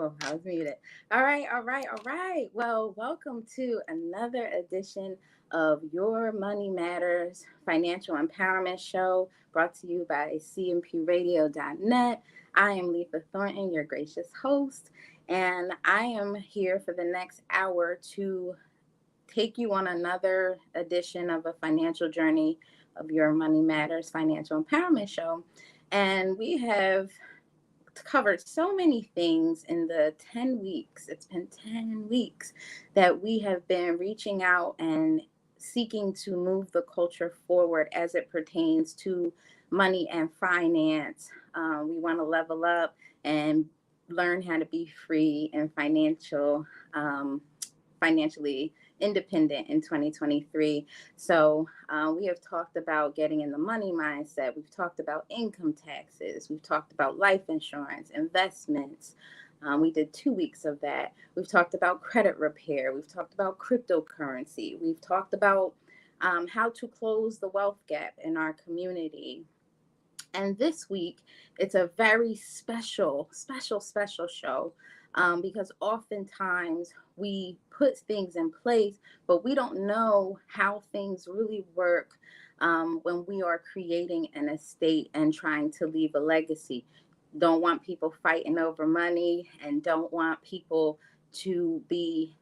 Oh, I was muted. All right, all right, all right. Well, welcome to another edition of Your Money Matters Financial Empowerment Show brought to you by cmpradio.net. I am Letha Thornton, your gracious host, and I am here for the next hour to take you on another edition of a financial journey of Your Money Matters Financial Empowerment Show. And we have covered so many things in the 10 weeks. It's been 10 weeks that we have been reaching out and seeking to move the culture forward as it pertains to money and finance. We want to level up and learn how to be free and financially independent in 2023. So we have talked about getting in the money mindset. We've talked about income taxes. We've talked about life insurance, investments. We did 2 weeks of that. We've talked about credit repair. We've talked about cryptocurrency. We've talked about how to close the wealth gap in our community. And this week, it's a very special show because oftentimes we put things in place, but we don't know how things really work when we are creating an estate and trying to leave a legacy. Don't want people fighting over money and don't want people to be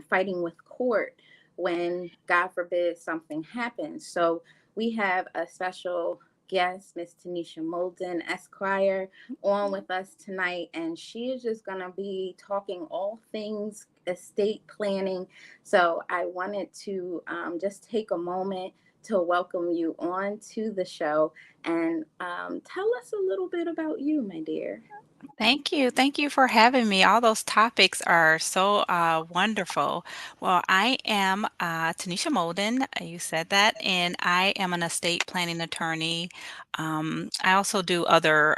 fighting with court when, God forbid, something happens. So we have a special guest, Miss Tanisha Molden, Esquire, on with us tonight, and she is just going to be talking all things estate planning. So I wanted to just take a moment to welcome you on to the show and tell us a little bit about you, my dear. Thank you. Thank you for having me. All those topics are so wonderful. Well, I am Tanisha Molden. You said that, and I am an estate planning attorney. I also do other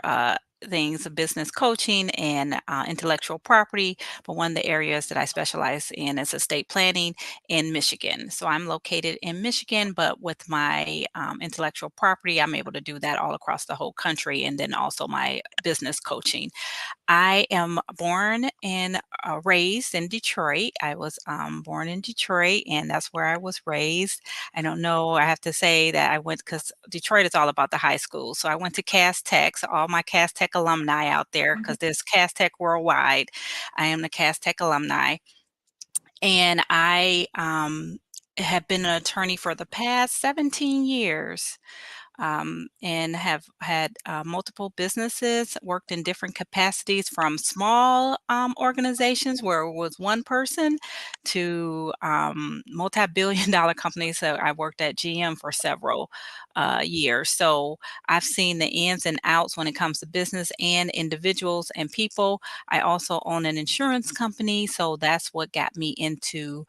things, business coaching and intellectual property. But one of the areas that I specialize in is estate planning in Michigan. So I'm located in Michigan, but with my intellectual property, I'm able to do that all across the whole country, and then also my business coaching. I am born and raised in Detroit. I was born in Detroit, and that's where I was raised. I don't know. I have to say that I went because Detroit is all about the high school. So I went to Cass Tech. So all my Cass Tech alumni out there, because there's Cass Tech worldwide. I am the Cass Tech alumni, and I have been an attorney for the past 17 years and have had multiple businesses, worked in different capacities from small organizations where it was one person to multi-billion dollar companies. So I worked at GM for several years. So I've seen the ins and outs when it comes to business and individuals and people. I also own an insurance company. So that's what got me into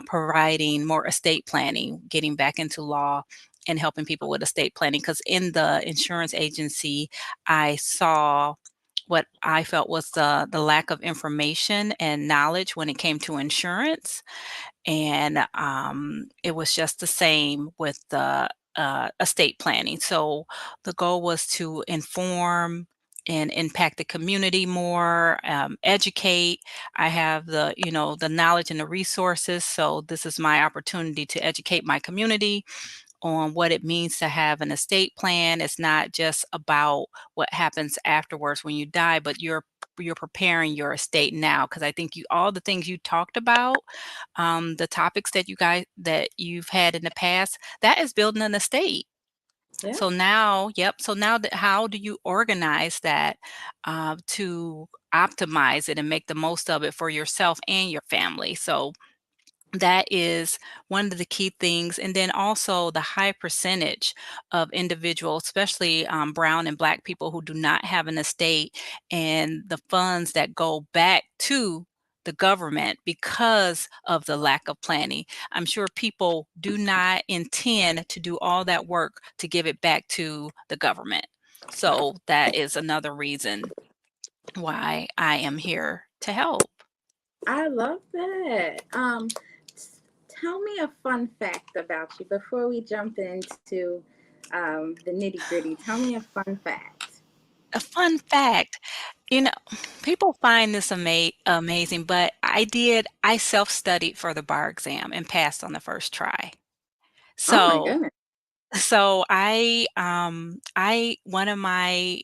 providing more estate planning, getting back into law and helping people with estate planning. Because in the insurance agency, I saw what I felt was the lack of information and knowledge when it came to insurance. And it was just the same with the estate planning. So the goal was to inform and impact the community more, educate. I have the knowledge and the resources. So this is my opportunity to educate my community on what it means to have an estate plan. It's not just about what happens afterwards when you die, but you're preparing your estate now. Because I think all the things you talked about, the topics that you've had in the past, that is building an estate. Yeah. So now, yep. So now, how do you organize that to optimize it and make the most of it for yourself and your family? So that is one of the key things. And then also the high percentage of individuals, especially brown and black people who do not have an estate, and the funds that go back to the government because of the lack of planning. I'm sure people do not intend to do all that work to give it back to the government. So that is another reason why I am here to help. I love that. Tell me a fun fact about you before we jump into the nitty gritty. Tell me a fun fact. A fun fact, you know, people find this amazing, but I self-studied for the bar exam and passed on the first try. Oh my So goodness. I one of my,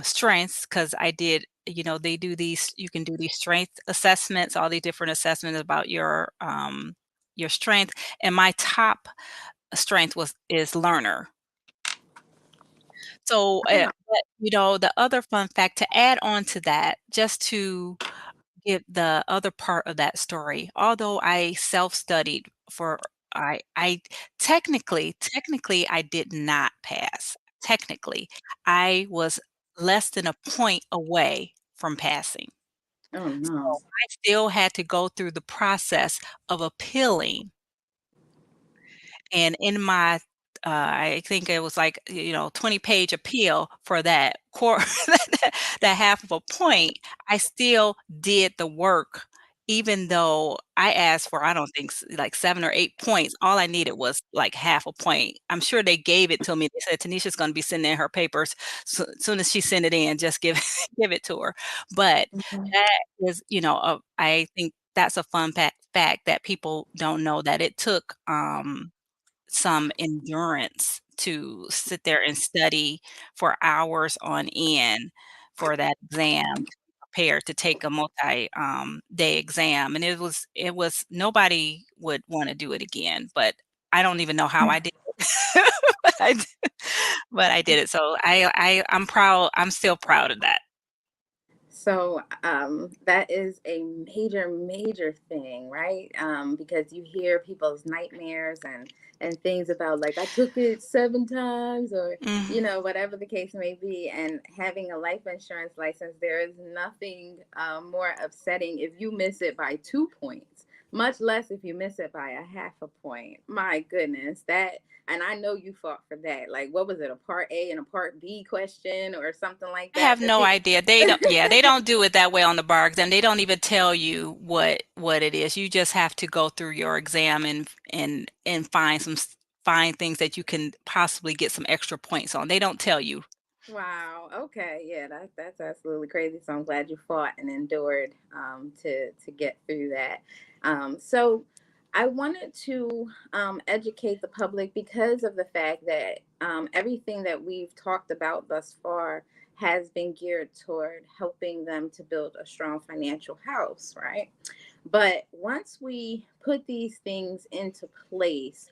strengths, because I did they do these you can do these strength assessments, all these different assessments about your strength, and my top strength is learner. So, Wow. but, the other fun fact to add on to that, just to give the other part of that story, although I self-studied for I technically, I did not pass. Technically, I was less than a point away from passing. Oh So, no. I still had to go through the process of appealing, and in my, I think it was like, 20-page appeal for that that half of a point, I still did the work even though I asked for, I don't think like 7 or 8 points. All I needed was like half a point. I'm sure they gave it to me. They said, "Tanisha's gonna be sending in her papers. So soon as she send it in, just give give it to her." But Mhm. that is, I think that's a fun fact that people don't know, that it took, some endurance to sit there and study for hours on end for that exam, to be prepared to take a day exam, and it was nobody would wanna do it again, but I don't even know how I did it. But I d but I did it, so I'm proud. I'm still proud of that. So that is a major, major thing, right? Because you hear people's nightmares and things about like I took it 7 times or Mm. whatever the case may be. And having a life insurance license, there is nothing more upsetting if you miss it by 2 points, much less if you miss it by a half a point. My goodness, that. And I know you fought for that. Like, what was it, a part A and a part B question or something like I that have to no take? idea. They don't do it that way on the bar exam. They don't even tell you what it is. You just have to go through your exam and find things that you can possibly get some extra points on. They don't tell you. Wow. Okay. Yeah, that's absolutely crazy. So I'm glad you fought and endured to get through that. So I wanted to educate the public because of the fact that everything that we've talked about thus far has been geared toward helping them to build a strong financial house, right? But once we put these things into place,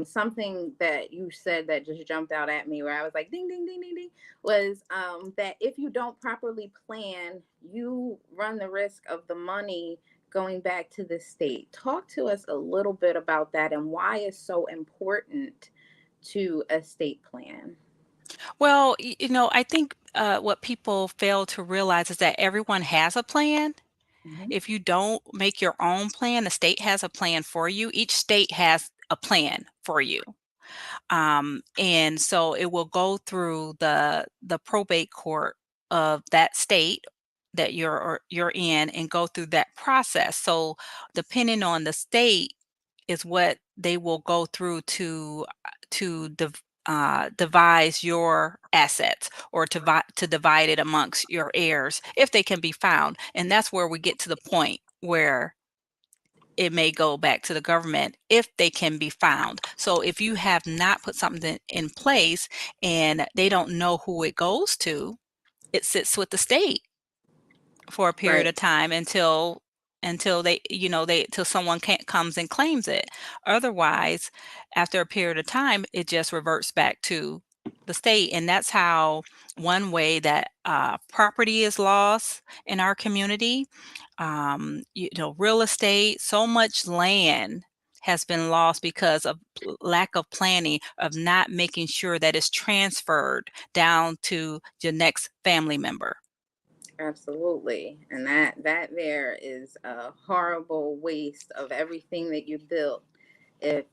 something that you said that just jumped out at me where I was like, ding, ding, ding, ding, ding, was that if you don't properly plan, you run the risk of the money going back to the state. Talk to us a little bit about that and why it's so important to estate plan. Well, I think what people fail to realize is that everyone has a plan. Mhm. If you don't make your own plan, the state has a plan for you. Each state has a plan for you. And so it will go through the probate court of that state that you're in, and go through that process. So depending on the state is what they will go through to devise your assets, or to divide it amongst your heirs if they can be found. And that's where we get to the point where it may go back to the government if they can be found. So if you have not put something in place and they don't know who it goes to, it sits with the state for a period Right. of time until they till someone comes and claims it. Otherwise, after a period of time, it just reverts back to the state, and that's how one way that property is lost in our community. Real estate, so much land has been lost because of lack of planning, of not making sure that it's transferred down to your next family member. Absolutely. And that there is a horrible waste of everything that you built if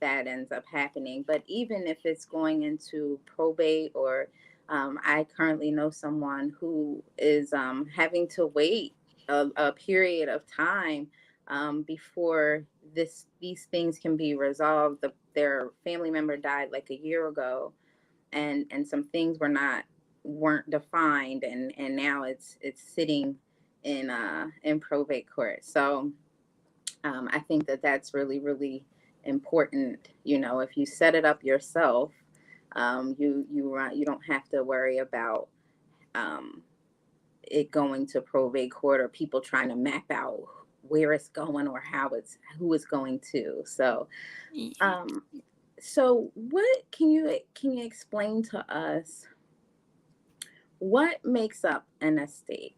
that ends up happening. But even if it's going into probate or I currently know someone who is having to wait a period of time before these things can be resolved. Their family member died like a year ago and some things were not weren't defined, and now it's sitting in probate court. So I think that that's really, really important. You know, if you set it up yourself, you don't have to worry about um, it going to probate court or people trying to map out where it's going or how it's who it's going to. So, Y- um, so what can you explain to us what makes up an estate?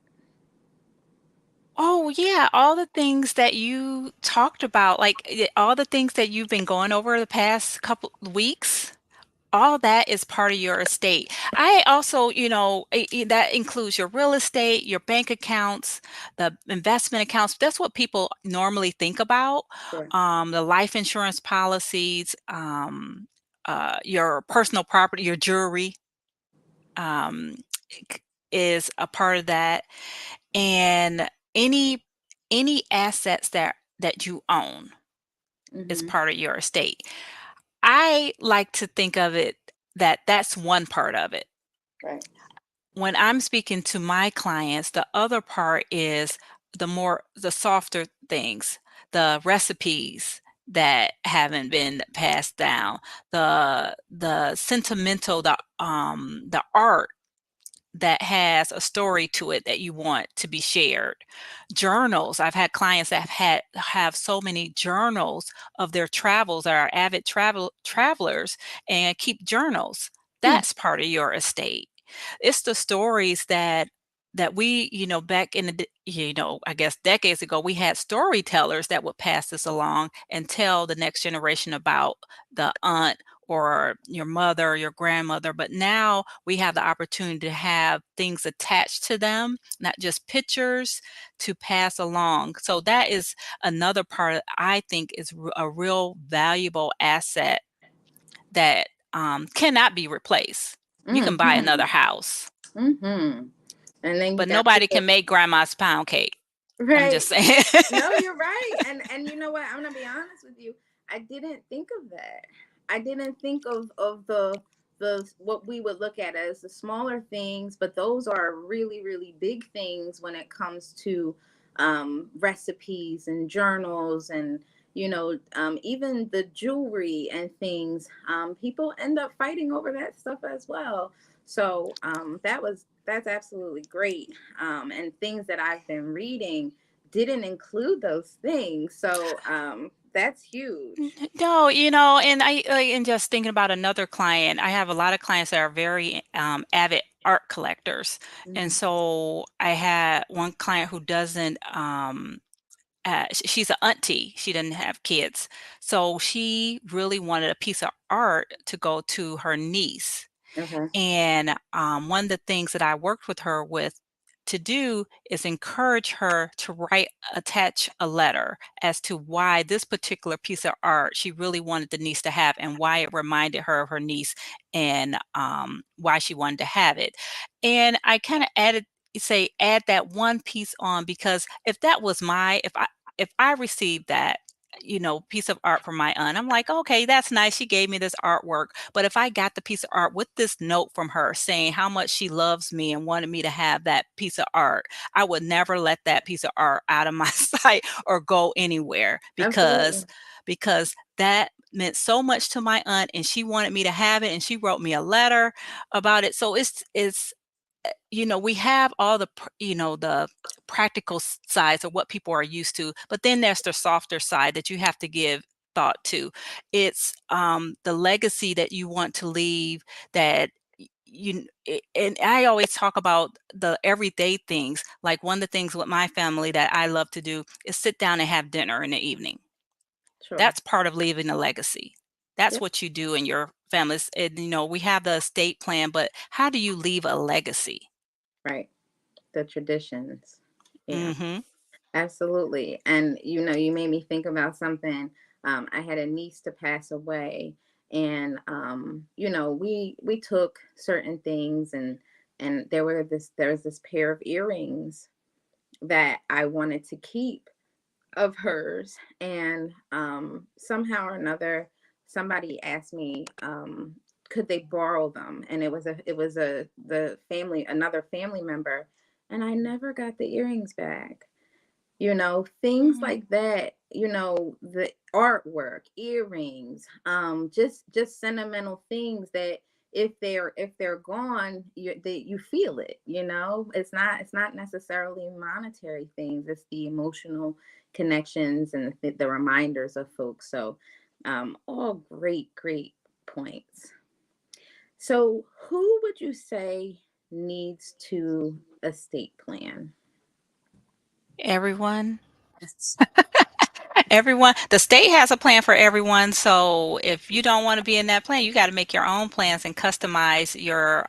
Oh, yeah, all the things that you talked about, like, all the things that you've been going over the past couple weeks, all that is part of your estate. I also, that includes your real estate, your bank accounts, the investment accounts. That's what people normally think about. Sure. The life insurance policies, your personal property, your jewelry, um, is a part of that, and any any assets that you own is Mm-hmm. part of your estate. I like to think of it that that's one part of it. Right. When I'm speaking to my clients, the other part is the softer things, the recipes that haven't been passed down, the sentimental, the art that has a story to it that you want to be shared. Journals. I've had clients that have so many journals of their travels, that are avid travelers and keep journals. Hmm. That's part of your estate. It's the stories that we, back in I guess decades ago, we had storytellers that would pass this along and tell the next generation about the aunt or your mother or your grandmother. But now we have the opportunity to have things attached to them, not just pictures, to pass along. So that is another part I think is a real valuable asset that cannot be replaced. You can buy Mm-hmm. another house, Mm-hmm. And then you but got nobody people. can make grandma's pound cake. I'm just Right. saying. No, you're right. And you know what? I'm gonna be honest with you. I didn't think of that. I didn't think of the what we would look at as the smaller things, but those are really, really big things when it comes to recipes and journals and even the jewelry and things. People end up fighting over that stuff as well. So that's absolutely great. And things that I've been reading didn't include those things. So that's huge. No, and and just thinking about another client, I have a lot of clients that are very avid art collectors. And Mhm. so I had one client who doesn't she's an auntie. She didn't have kids. So she really wanted a piece of art to go to her niece. Okay. And one of the things that I worked with her with to do is encourage her to attach a letter as to why this particular piece of art she really wanted the niece to have and why it reminded her of her niece, and why she wanted to have it. And I kind of add that one piece on, because if I received that, piece of art from my aunt, I'm like, okay, that's nice. She gave me this artwork. But if I got the piece of art with this note from her saying how much she loves me and wanted me to have that piece of art, I would never let that piece of art out of my sight or go anywhere, Absolutely. because that meant so much to my aunt, and she wanted me to have it, and she wrote me a letter about it. So we have all the practical sides of what people are used to, but then there's the softer side that you have to give thought to. It's the legacy that you want to leave, that and I always talk about the everyday things. Like, one of the things with my family that I love to do is sit down and have dinner in the evening. Sure. That's part of leaving a legacy. That's Yep. what you do in your families. And we have the estate plan, but how do you leave a legacy? Right. The traditions. Yeah. Mhm. Absolutely. And you made me think about something. I had a niece to pass away, and we took certain things, and there was this pair of earrings that I wanted to keep of hers, and somehow or another somebody asked me could they borrow them? And it was the family, another family member, and I never got the earrings back. Things Mm. like that, the artwork, earrings, just sentimental things that if they're gone, you feel it. It's not necessarily monetary things, it's the emotional connections and the reminders of folks. So all great points. So who would you say needs to estate plan? Everyone. Everyone, the state has a plan for everyone. So if you don't want to be in that plan, you got to make your own plans and customize your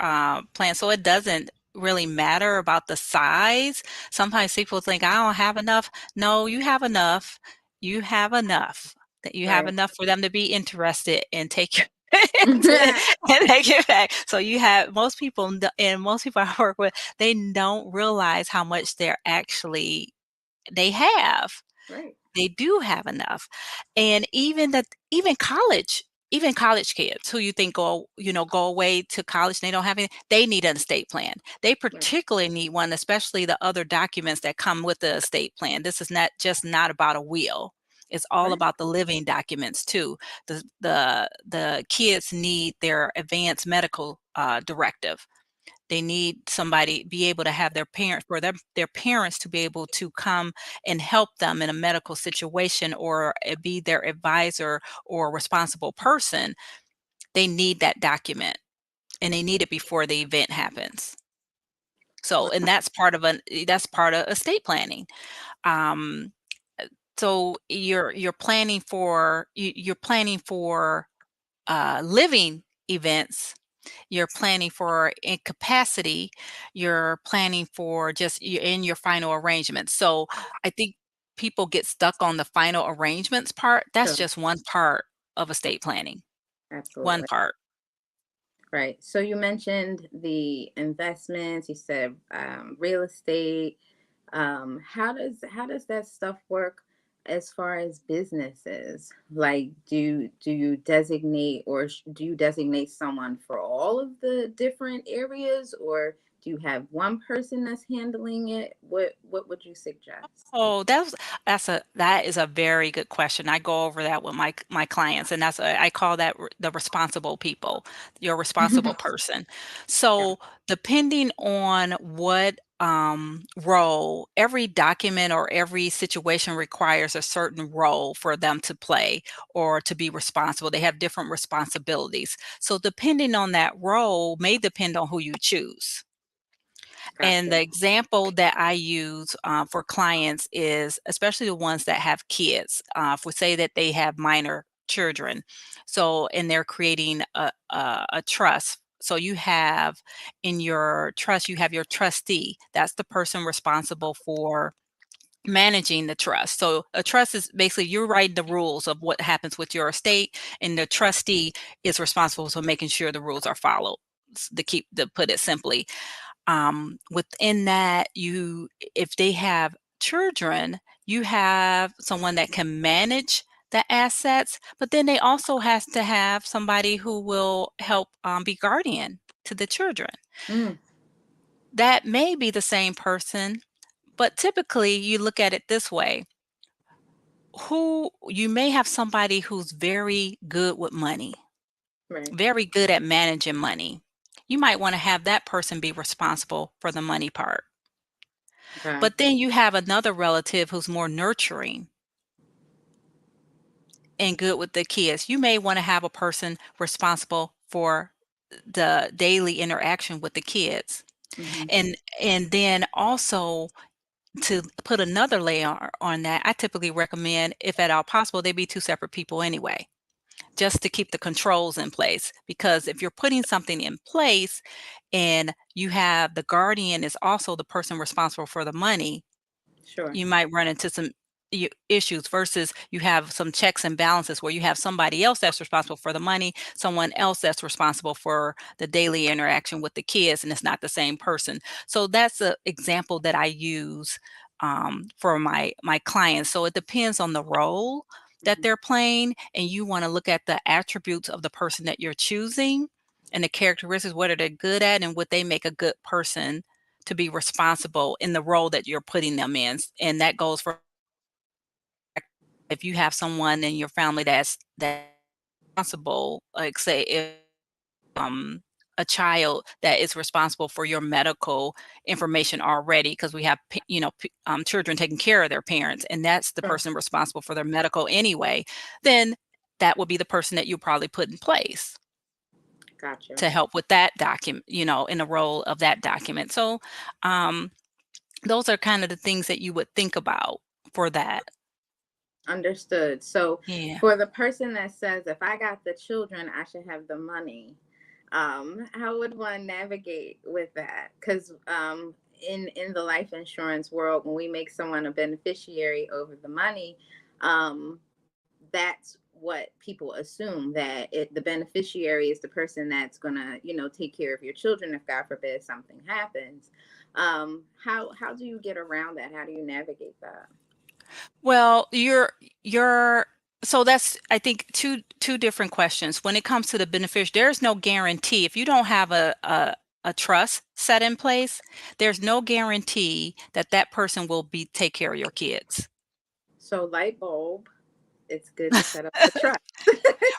plan. So it doesn't really matter about the size. Sometimes people think, I don't have enough. No, you have enough. You have enough. That you have Right. enough for them to be interested and take your and take it back. So you have most people, and most people I work with, they don't realize how much they have. Right. They do have enough. And even college kids who you think go away to college and they don't have any, they need an estate plan. They Right. particularly need one, especially the other documents that come with the estate plan. This is not about a will. It's all Right. about the living documents too. The kids need their advanced medical directive. They need somebody be able to have their parents to be able to come and help them in a medical situation, or be their advisor or responsible person. They need that document, and they need it before the event happens. So, and that's part of estate planning. Um, so you're planning for living events. You're planning for incapacity. You're planning for just in your final arrangements. So I think people get stuck on the final arrangements part. That's Sure. just one part of estate planning. One Absolutely. part. Right. So you mentioned the investments. You said real estate. How does that stuff work as far as businesses? Like, do you designate, or do you designate someone for all of the different areas, or do you have one person that's handling it? What would you suggest? Oh, that is a very good question. I go over that with my clients, and I call that the responsible people, your responsible person. Yeah. So depending on what role, every document or every situation requires a certain role for them to play or to be responsible. They have different responsibilities. So depending on that role may depend on who you choose. And Gotcha. the example that I use for clients is, especially the ones that have kids. If we say that they have minor children, so and they're creating a trust. So you have in your trust, you have your trustee. That's the person responsible for managing the trust. So a trust is basically you're writing the rules of what happens with your estate, and the trustee is responsible for making sure the rules are followed. To put it simply, within that, if they have children, you have someone that can manage the assets, but then they also has to have somebody who will help be guardian to the children. Mm, That may be the same person, but typically you look at it this way: who you may have somebody who's very good with money, right. very good at managing money. You might want to have that person be responsible for the money part. Okay. But then you have another relative who's more nurturing and good with the kids. You may want to have a person responsible for the daily interaction with the kids. Hmm. And then also, to put another layer on that, I typically recommend, if at all possible, they be two separate people anyway, just to keep the controls in place. Because if you're putting something in place and you have the guardian is also the person responsible for the money, Sure. you might run into some issues versus you have some checks and balances where you have somebody else that's responsible for the money, someone else that's responsible for the daily interaction with the kids, and it's not the same person. So that's an example that I use for my clients. So it depends on the role that Mhm. they're playing, and you want to look at the attributes of the person that you're choosing, and the characteristics, what are they good at, and would they make a good person to be responsible in the role that you're putting them in. And that goes for if you have someone in your family that's responsible, like say if um a child that is responsible for your medical information already, because we have children taking care of their parents, and that's the Sure. person responsible for their medical anyway, then that would be the person that you probably put in place Gotcha. to help with that document, in the role of that document. So um those are kind of the things that you would think about for that. Understood. So Yeah. for the person that says, if I got the children, I should have the money, how would one navigate with that? Because in the life insurance world, when we make someone a beneficiary over the money, um, that's what people assume, that the beneficiary is the person that's gonna, take care of your children if God forbid something happens. How do you get around that? How do you navigate that? Well, you're so that's, I think, two different questions. When it comes to the beneficiary, there's no guarantee. If you don't have a trust set in place, there's no guarantee that that person will be take care of your kids. So light bulb, it's good to set up the trust.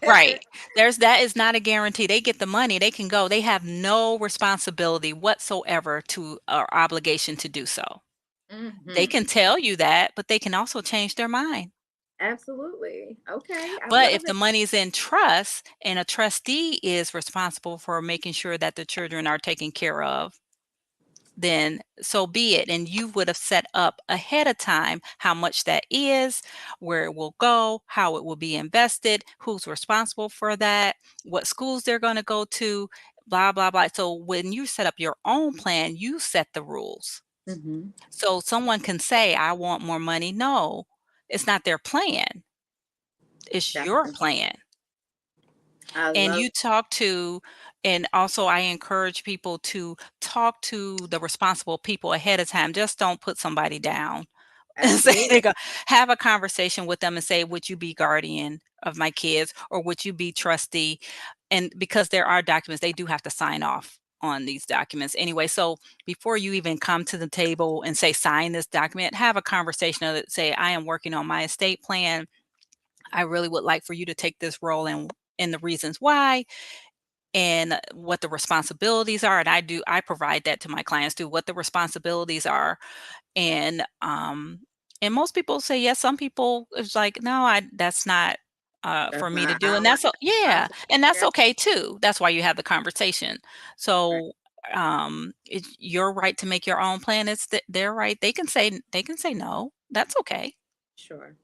Right. That is not a guarantee. They get the money, they can go. They have no responsibility whatsoever to or obligation to do so. They Hmm. can tell you that, but they can also change their mind. Absolutely. Okay, I But love if the it. money's in trust and a trustee is responsible for making sure that the children are taken care of, then so be it. And you would have set up ahead of time how much that is, where it will go, how it will be invested, who's responsible for that, what schools they're going to go to, blah, blah, blah. So when you set up your own plan, you set the rules. Hmm. So someone can say, I want more money. No, it's not their plan, it's your Gotcha. plan. I And love. you talk to, and also I encourage people to talk to the responsible people ahead of time. Just don't put somebody down and say Absolutely. they go have a conversation with them and say, would you be guardian of my kids or would you be trustee? And because there are documents, they do have to sign off on these documents anyway. So before you even come to the table and say, sign this document, have a conversation of it, say, I am working on my estate plan. I really would like for you to take this role and the reasons why and what the responsibilities are. And I provide that to my clients too, what the responsibilities are. And and most people say yes. Some people it's like, no, that's not for That's me to not do. And our that's yeah, responsibility. and that's Yeah. okay too. That's why you have the conversation. Right. So it's your right to make your own plan. It's their right. They can say no. That's okay. Sure.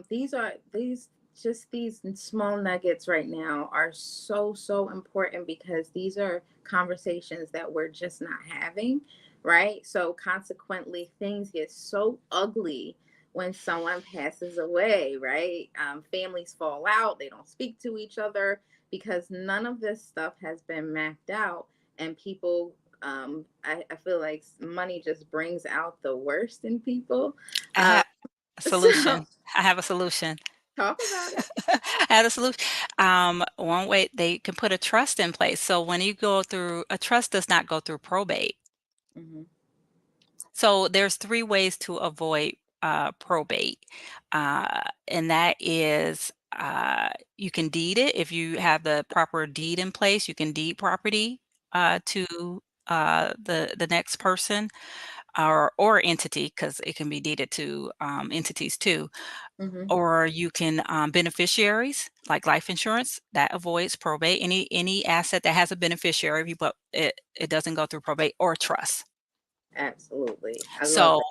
These small nuggets right now are so important, because these are conversations that we're just not having, right? So consequently, things get so ugly when someone passes away, right? Families fall out, they don't speak to each other because none of this stuff has been mapped out, and people. I feel like money just brings out the worst in people. I Uh, have a so solution. I have a solution. talk about it. I had a solution. One way they can put a trust in place. So when you go through a trust does not go through probate. Hmm. So there's three ways to avoid probate, and that is you can deed it if you have the proper deed in place. You can deed property to the next person or entity because it can be deeded to entities too. Hmm. Or you can beneficiaries like life insurance that avoids probate. Any asset that has a beneficiary, but it doesn't go through probate or trust. Absolutely. I love So that.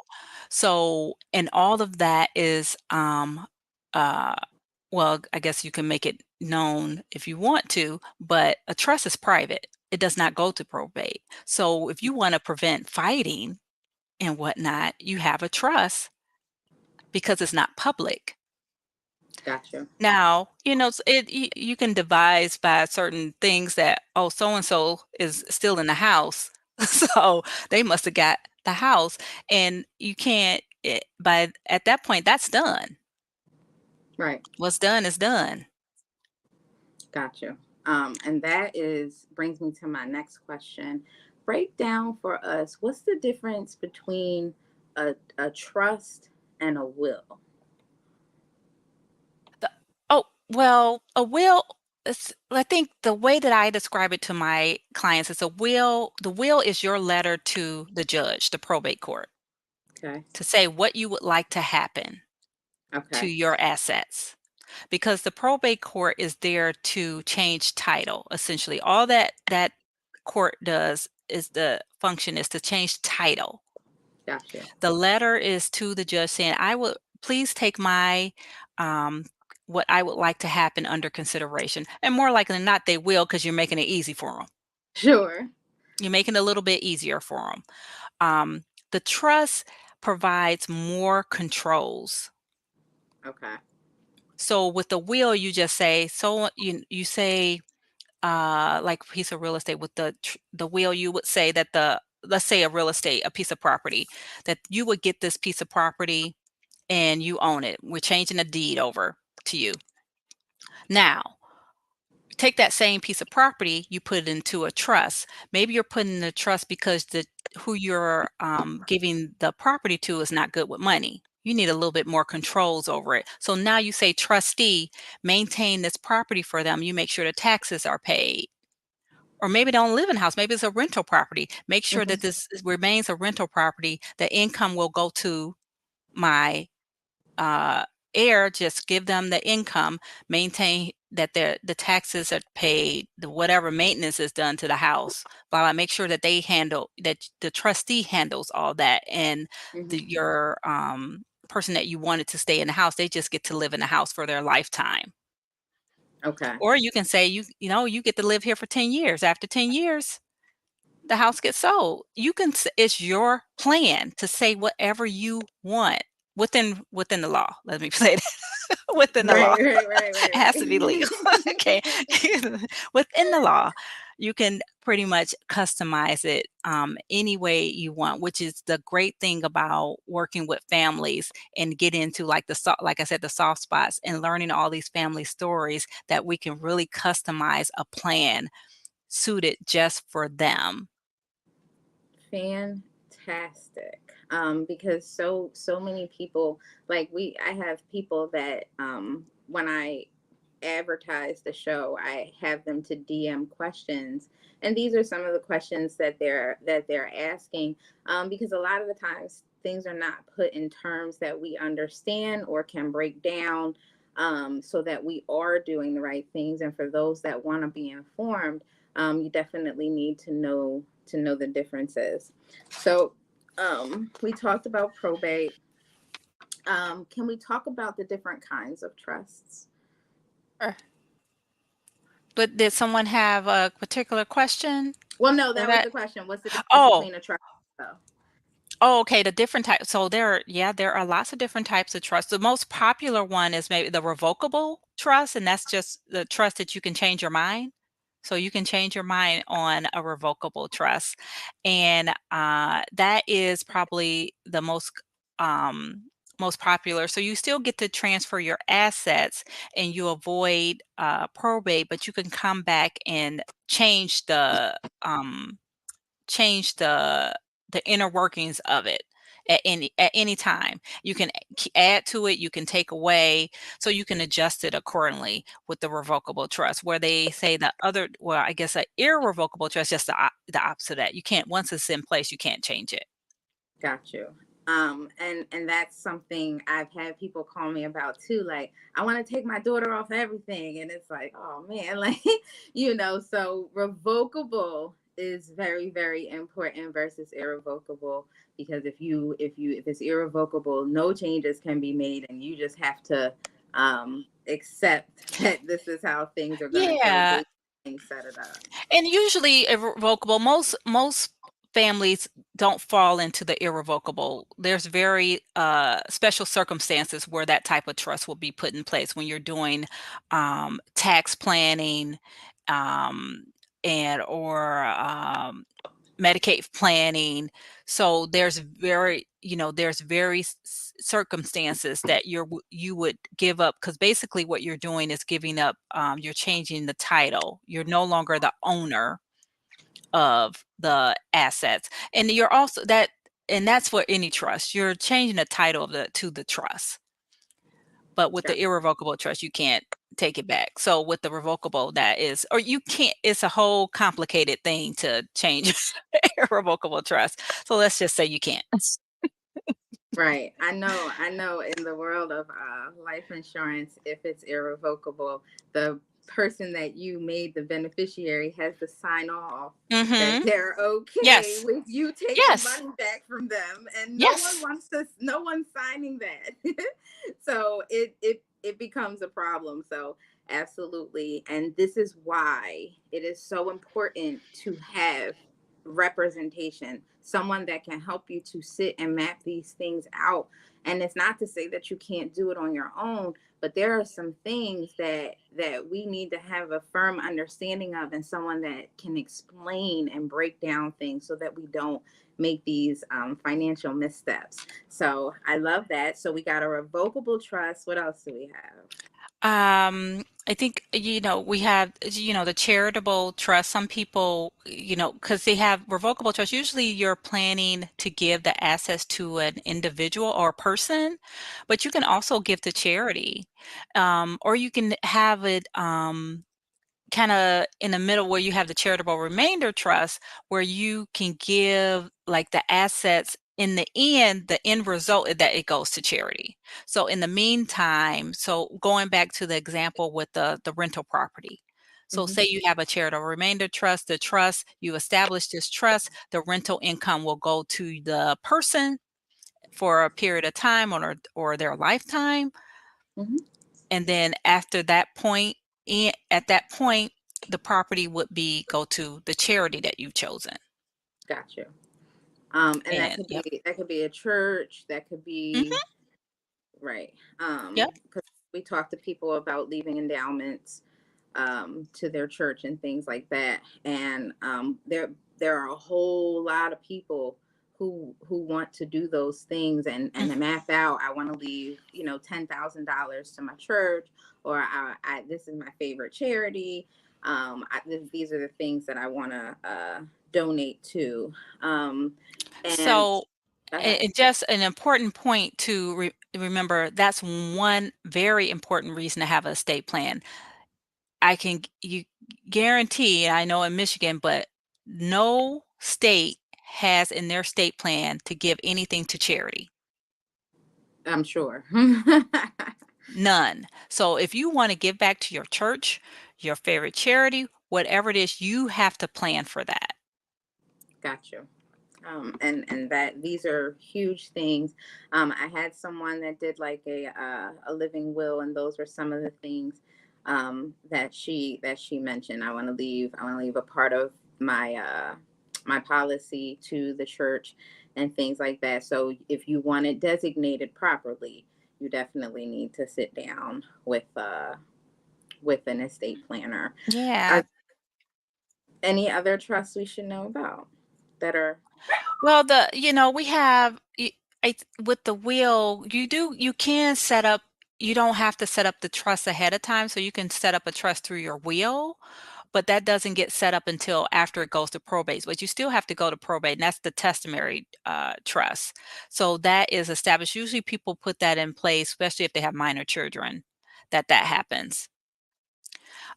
and all of that is uh well, I guess you can make it known if you want to, but a trust is private. It does not go to probate. So if you want to prevent fighting and whatnot, you have a trust because it's not public. Gotcha. Now, you can devise by certain things that, oh, so and so is still in the house, so they must have got the house, and you can't. By at that point, that's done. Right. What's done is done. Gotcha. And that is brings me to my next question. Break down for us what's the difference between a trust and a will. The oh, well, a will is I think the way that I describe it to my clients is the will is your letter to the judge, the probate court, Okay. to say what you would like to happen to Okay. your assets. Because the probate court is there to change title, essentially. All that court does is the function is to change title. Got you. The letter is to the judge saying, "I will please take my, um, what I would like to happen under consideration." And more likely than not, they will because 'cause you're making it easy for them. Sure. You're making it a little bit easier for them. The trust provides more controls. Okay. So with the will, you just say so you say, like a piece of real estate with the will, you would say that the let's say a real estate, a piece of property, that you would get this piece of property and you own it. We're changing the deed over to you. Now, take that same piece of property, you put it into a trust. Maybe you're putting in a trust because the who you're giving the property to is not good with money. You need a little bit more controls over it. So now you say, trustee, maintain this property for them. You make sure the taxes are paid. Or maybe they don't live in a house. Maybe it's a rental property. Make sure Hmm. that this remains a rental property. The income will go to my uh, heir. Just give them the income, maintain that the taxes are paid, the whatever maintenance is done to the house. Blah, blah, make sure that the trustee handles all that, and Hmm. your person that you wanted to stay in the house, they just get to live in the house for their lifetime. Okay. Or you can say you get to live here for 10 years. After 10 years, the house gets sold. You can it's your plan to say whatever you want within the law. Let me say that. Within the law. Right. Right. Right. It has to be Right. legal. Okay. Within the law, you can pretty much customize it any way you want, which is the great thing about working with families and get into like I said, the soft spots and learning all these family stories that we can really customize a plan suited just for them. Fantastic. Because so many people, like I have people that when I advertise the show, I have them to DM questions, and these are some of the questions that they're asking, because a lot of the times things are not put in terms that we understand or can break down, so that we are doing the right things. And for those that want to be informed, you definitely need to know the differences. So we talked about probate. Can we talk about the different kinds of trusts? Sure. But did someone have a particular question? Well, no, Was that was that the question. What's the difference Oh, between a trust? Though? oh, okay, the different types. So there are lots of different types of trust. The most popular one is maybe the revocable trust, and that's just the trust that you can change your mind. So you can change your mind on a revocable trust. And that is probably the most popular. So you still get to transfer your assets and you avoid probate, but you can come back and change um, the inner workings of it at any time. You can add to it, you can take away, so you can adjust it accordingly with the revocable trust. Where they say the other, well, I guess an irrevocable trust, just the opposite of that. You can't once it's in place, you can't change it. Got you. And that's something I've had people call me about too. Like, I want to take my daughter off everything, and it's like, oh man, like, So revocable is very, very important versus irrevocable, because if it's irrevocable, no changes can be made, and you just have to accept that this is how things are gonna go Yeah, based on things set it up. and usually irrevocable. Most families don't fall into the irrevocable. There's very special circumstances where that type of trust will be put in place when you're doing tax planning, um, and or Medicaid planning. So there's very circumstances that you would give up, because basically what you're doing is giving up, you're changing the title. You're no longer the owner of the assets. And you're also that and that's for any trust. You're changing the title of the to the trust. But with Got the irrevocable trust, you can't take it back. So with the revocable, that is, or you can't, it's a whole complicated thing to change irrevocable trust. So let's just say you can't. Right. I know in the world of life insurance, if it's irrevocable, the person that you made the beneficiary has to sign off that Mhm. they're okay Yes. with you taking Yes. money back from them, and Yes. no one's signing that. So it becomes a problem. So absolutely. And this is why it is so important to have representation, someone that can help you to sit and map these things out. And it's not to say that you can't do it on your own, but there are some things that we need to have a firm understanding of, and someone that can explain and break down things so that we don't make these financial missteps. So I love that. So we got a revocable trust. What else do we have? I think, we have, the charitable trust. Some people, because they have revocable trust, usually you're planning to give the assets to an individual or a person, but you can also give to charity. Or you can have it, kind of in the middle, where you have the charitable remainder trust, where you can give like the assets. In the end result is that it goes to charity. So in the meantime, so going back to the example with the rental property. So Hmm. say you have a charitable remainder trust, you establish this trust, the rental income will go to the person for a period of time, or their lifetime. Hmm. And then after that point, at that point, the property would be go to the charity that you've chosen. Got you. And And yep. that could be a church, that could be Mhm. right. Yep. Because we talk to people about leaving endowments to their church and things like that. And there are a whole lot of people who want to do those things and to map out. I want to leave, $10,000 to my church, or this is my favorite charity. These are the things that I want to donate to. Um, and So, go ahead. just an important point to remember, that's one very important reason to have a estate plan. I can you guarantee, I know in Michigan, but no state has in their state plan to give anything to charity. I'm sure. None. So if you want to give back to your church, your favorite charity, whatever it is, you have to plan for that. Got you. And that these are huge things. I had someone that did like a living will, and those were some of the things that she mentioned. I want to leave a part of my my policy to the church and things like that. So if you want it designated properly, you definitely need to sit down with an estate planner. Yeah. Are any other trusts we should know about that are Well, we have, with the will, you can set up, you don't have to set up the trust ahead of time. So you can set up a trust through your will, but that doesn't get set up until after it goes to probate. But you still have to go to probate, and that's the testamentary trust. So that is established. Usually people put that in place, especially if they have minor children, that happens.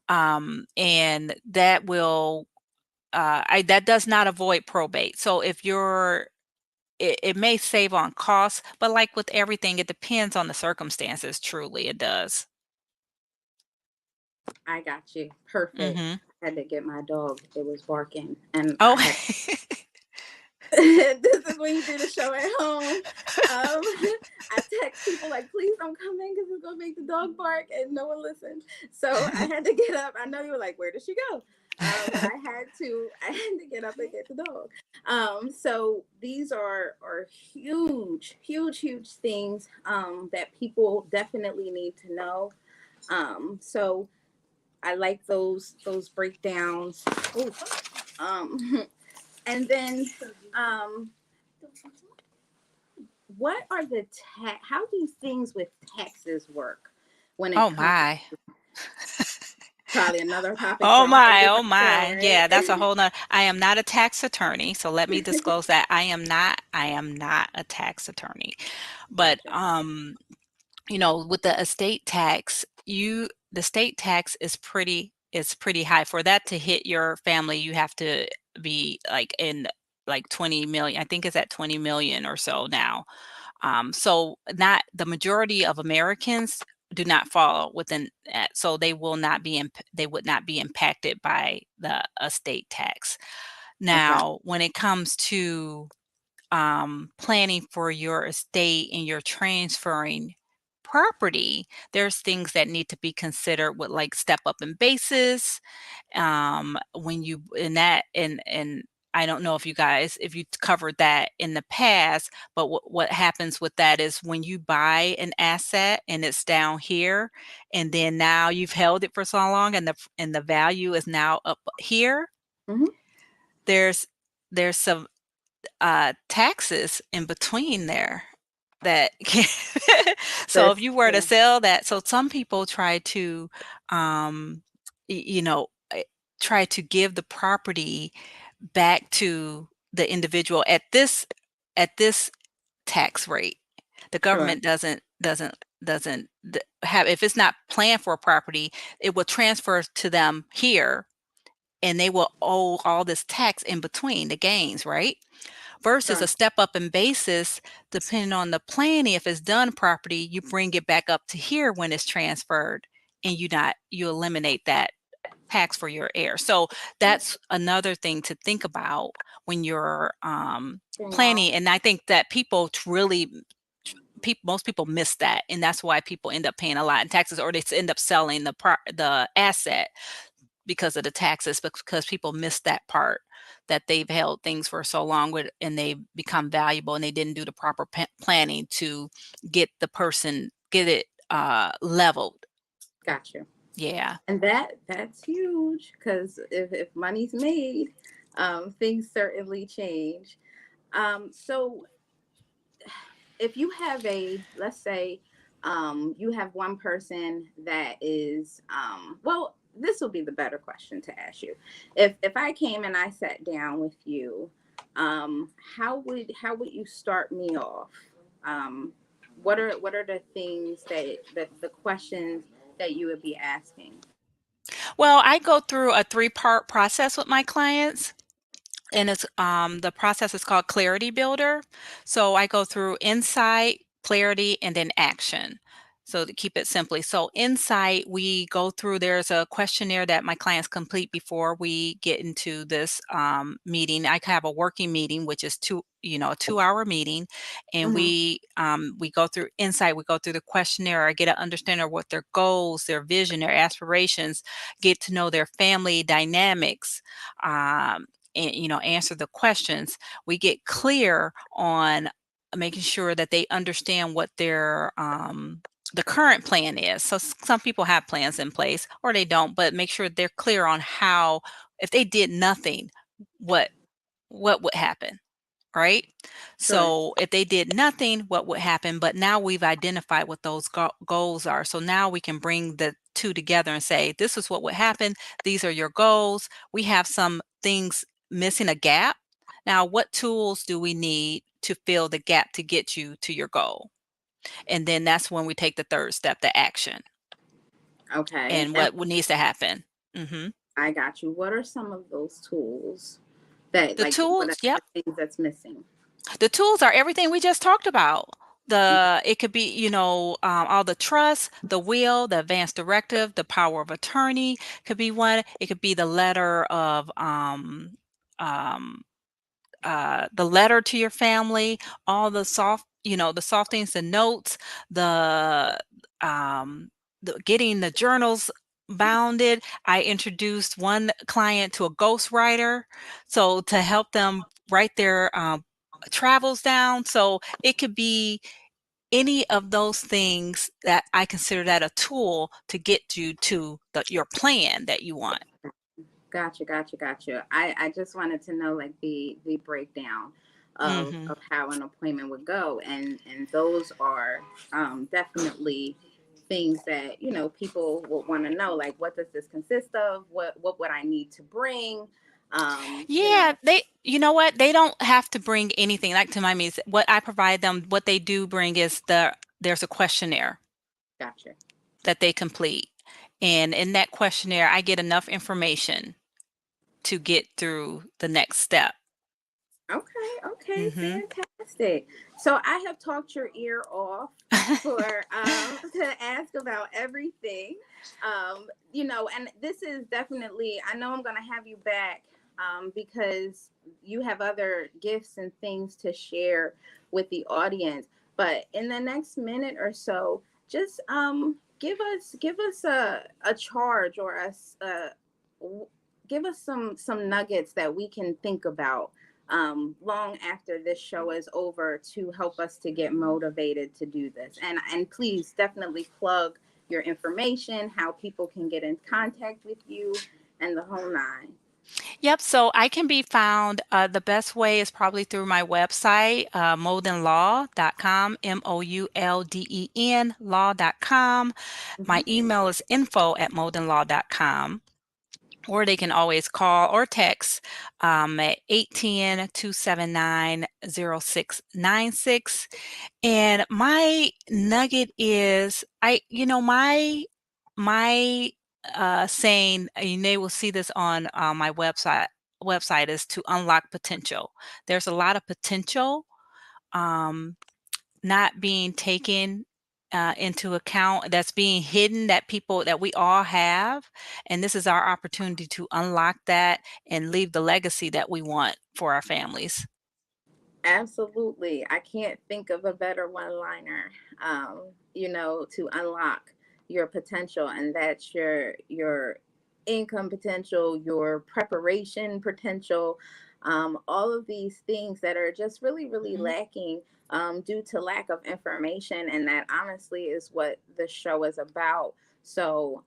And that will, that does not avoid probate. So if it may save on costs, but like with everything, it depends on the circumstances. Truly, it does. I got you. Perfect. Hmm. I had to get my dog. It was barking, and Oh. I had. This is when you do the show at home. I text people like, "Please don't come in because it's gonna make the dog bark," and no one listened. So I had to get up. I know you were like, "Where did she go?" But I had to get up and get the dog. So these are huge, huge, huge things that people definitely need to know. So I like those breakdowns. Ooh, um, And then, um, what are the how do things with taxes work when it Oh comes? my. Probably another topic for a whole Oh different show, my. right? Yeah, that's a whole nother. I am not a tax attorney, so let me disclose that I am not a tax attorney. But Gotcha. with the estate tax, the state tax is pretty high. For that to hit your family, you have to be like in like 20 million. I think it's at 20 million or so now. So not the majority of Americans do not fall within that, so they would not be impacted by the estate tax. Okay. Now, when it comes to planning for your estate and you're transferring property, there's things that need to be considered with like step up in basis. When you in that and I don't know if you covered that in the past, but what happens with that is when you buy an asset and it's down here, and then now you've held it for so long, and the value is now up here. Hmm. There's some taxes in between there that can so if This, you were to yeah. sell that, so some people try to um you know try to give the property back to the individual at this tax rate. The Sure. government have, if it's not planned for a property, it will transfer to them here, and they will owe all this tax in between the gains, right? Versus a Sure. step up in basis, depending on the planning, if it's done property, you bring it back up to here when it's transferred, and you eliminate that tax for your heir. So that's another thing to think about when you're Wow. planning. And I think that most people miss that, and that's why people end up paying a lot in taxes, or they end up selling the asset because of the taxes, because people miss that part, that they've held things for so long and they become valuable, and they didn't do the proper planning to get it leveled. Gotcha. Yeah. And that's huge because if money's made, things certainly change. So if you have let's say, you have one person that is, well, this will be the better question to ask you. If I came and I sat down with you, how would you start me off? Um, what are the things the questions that you would be asking? Well, I go through a three-part process with my clients. And the process is called Clarity Builder. So I go through insight, clarity, and then action. So to keep it simply, so insight, we go through. There's a questionnaire that my clients complete before we get into this meeting. I have a working meeting, which is a 2-hour meeting, and Hmm. we go through insight. We go through the questionnaire. I get an understanding of what their goals, their vision, their aspirations. Get to know their family dynamics. And answer the questions. We get clear on making sure that they understand what their the current plan is. So some people have plans in place or they don't, but make sure they're clear on how, if they did nothing, what would happen, right? Sure. So if they did nothing, what would happen? But now we've identified what those goals are. So now we can bring the two together and say, this is what would happen. These are your goals. We have some things missing, a gap. Now, what tools do we need to fill the gap to get you to your goal? And then that's when we take the third step, the action, Okay. and And what needs to happen. hmm I got you. What are some of those tools that, The like, what are tools, yep. the things that's missing? The tools are everything we just talked about. It could be, all the trust, the will, the advance directive, the power of attorney could be one. It could be um, the letter to your family, all the soft things, the notes, the, um, getting the journals bounded. I introduced one client to a ghostwriter, so to help them write their travels down. So it could be any of those things that I consider that a tool to get you to your plan that you want. Gotcha, gotcha, gotcha. I just wanted to know like the breakdown Hmm. of how an appointment would go, and those are definitely things that people would want to know. Like, what does this consist of? What would I need to bring? You Yeah, know, you know what? They don't have to bring anything. Like to my means, what I provide them, what they do bring is there's a questionnaire gotcha. that they complete. And in that questionnaire, I get enough information to get through the next step. Okay, okay, Hmm. fantastic. So I have talked your ear off for to ask about everything. And this is definitely, I know I'm gonna have you back because you have other gifts and things to share with the audience. But in the next minute or so, just give us a charge or give us some nuggets that we can think about long after this show is over to help us to get motivated to do this. And please definitely plug your information, how people can get in contact with you, and the whole nine. Yep. So I can be found. The best way is probably through my website, moldenlaw.com, MOULDEN law.com. Mhm. My email is info@moldenlaw.com. Or they can always call or text at 810-279-0696. And my nugget is my saying, and they will see this on my website is to unlock potential. There's a lot of potential um, not being taken into account, that's being hidden, that we all have, and this is our opportunity to unlock that and leave the legacy that we want for our families. Absolutely. I can't think of a better one liner, to unlock your potential. And that's your income potential, your preparation potential, all of these things that are just really, really Mhm. lacking due to lack of information. And that honestly is what the show is about. So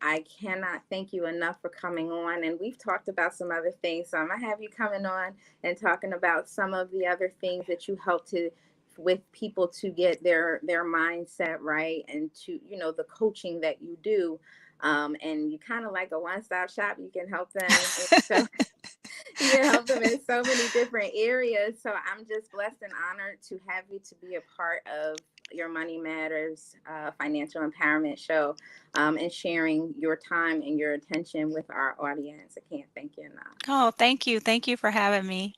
I cannot thank you enough for coming on. And we've talked about some other things. So I'm going to have you coming on and talking about some of the other things that you help to with people to get their mindset right, and to the coaching that you do, and you kind of like a one-stop shop. You can help them so you can help them in so many different areas. So I'm just blessed and honored to have you to be a part of your Money Matters financial empowerment show, and sharing your time and your attention with our audience. I can't thank you enough. Oh, thank you. Thank you for having me.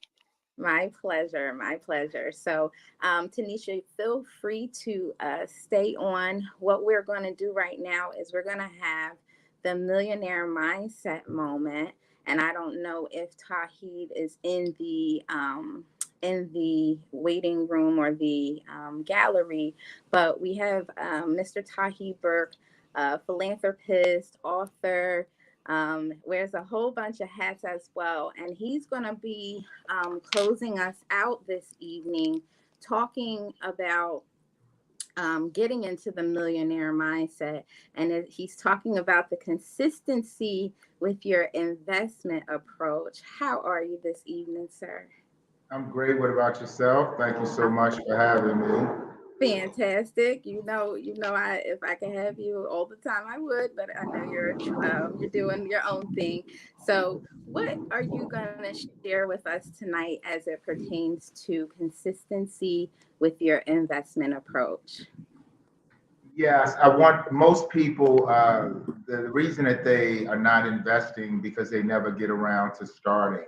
My pleasure. My pleasure. So, Tanisha, feel free to stay on. What we're going to do right now is we're going to have the millionaire mindset moment. And I don't know if Tahid is in the waiting room or the gallery, but we have Mr. Tahid Burke, philanthropist, author, wears a whole bunch of hats as well. And he's going to be closing us out this evening, talking about getting into the millionaire mindset. And he's talking about the consistency with your investment approach. How are you this evening, sir? I'm great. What about yourself? Thank you so much for having me. Fantastic. I if I could have you all the time, I would. But I know you're doing your own thing. So, what are you gonna share with us tonight as it pertains to consistency with your investment approach? Yes, I want most people, the reason that they are not investing because they never get around to starting.